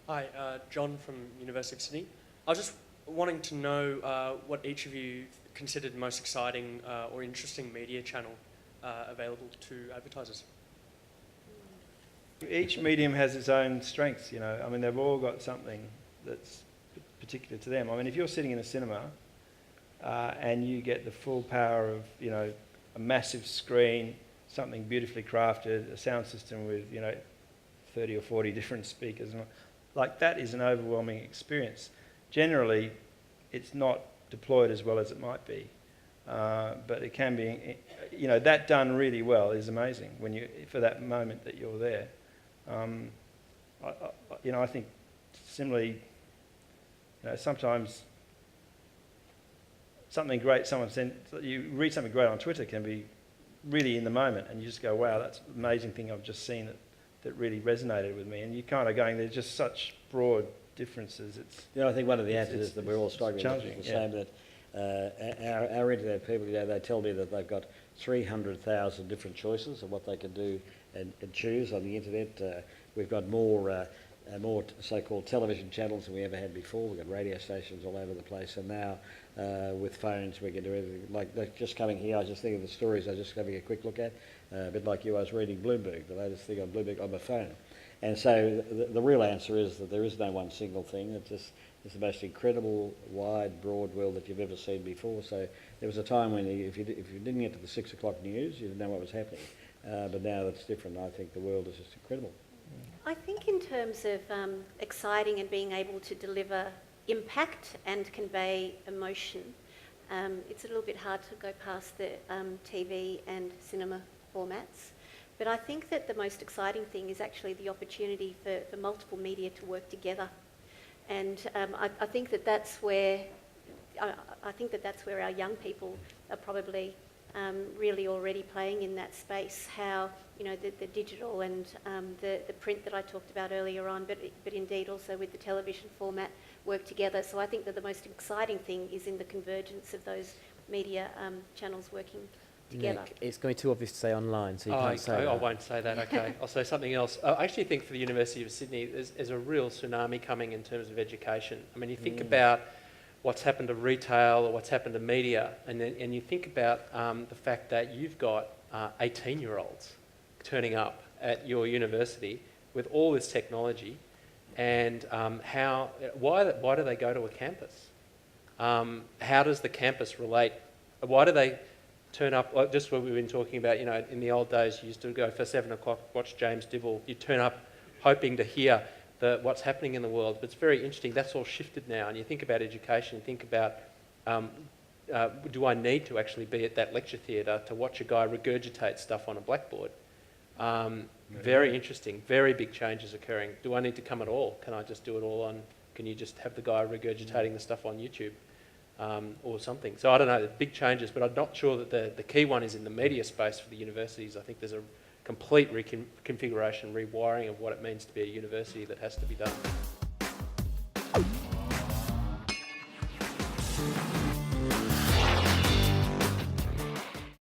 Hi, John from University of Sydney. I was just wanting to know what each of you considered most exciting or interesting media channel available to advertisers. Each medium has its own strengths, you know. I mean, they've all got something that's particular to them. I mean, if you're sitting in a cinema and you get the full power of, you know, a massive screen, something beautifully crafted, a sound system with, you know, 30 or 40 different speakers, like that is an overwhelming experience. Generally, it's not deployed as well as it might be, but it can be, you know, that done really well is amazing when you, for that moment that you're there. You know, I think similarly, you know, sometimes something great someone sent, you read something great on Twitter can be really in the moment and you just go, wow, that's an amazing thing I've just seen that really resonated with me. And you're kind of going, there's just such broad differences. It's, you know, I think one of the answers is that we're all struggling with the same, that our internet people, you know, they tell me that they've got 300,000 different choices of what they can do and choose on the internet. We've got more so-called television channels than we ever had before. We've got radio stations all over the place, and now with phones we can do everything. Like just coming here, I was just thinking of the stories I was just having a quick look at. A bit like you, I was reading Bloomberg, the latest thing on Bloomberg on my phone. And so the real answer is that there is no one single thing. It's the most incredible, wide, broad world that you've ever seen before. So there was a time when if you didn't get to the 6 o'clock news, you didn't know what was happening. But now that's different. I think the world is just incredible. I think in terms of exciting and being able to deliver impact and convey emotion, it's a little bit hard to go past the TV and cinema formats. But I think that the most exciting thing is actually the opportunity for multiple media to work together. And I think that that's where our young people are probably really already playing in that space. How, you know, the digital and the print that I talked about earlier on, but indeed also with the television format work together. So I think that the most exciting thing is in the convergence of those media channels working together. Nick, it's going to be too obvious to say online, so you can't say that. I won't say that, okay. I'll say something else. I actually think for the University of Sydney, there's a real tsunami coming in terms of education. I mean, you think about what's happened to retail or what's happened to media, and you think about the fact that you've got 18-year-olds turning up at your university with all this technology, and why do they go to a campus? How does the campus relate? Why do they turn up, like just what we've been talking about, you know, in the old days you used to go for 7 o'clock, watch James Dibble, you turn up hoping to hear what's happening in the world. But it's very interesting, that's all shifted now, and you think about education, you think about do I need to actually be at that lecture theatre to watch a guy regurgitate stuff on a blackboard? Very interesting, very big changes occurring. Do I need to come at all? Can I just do it all on, can you just have the guy regurgitating the stuff on YouTube? Or something. So I don't know, big changes, but I'm not sure that the key one is in the media space for the universities. I think there's a complete reconfiguration, rewiring of what it means to be a university that has to be done.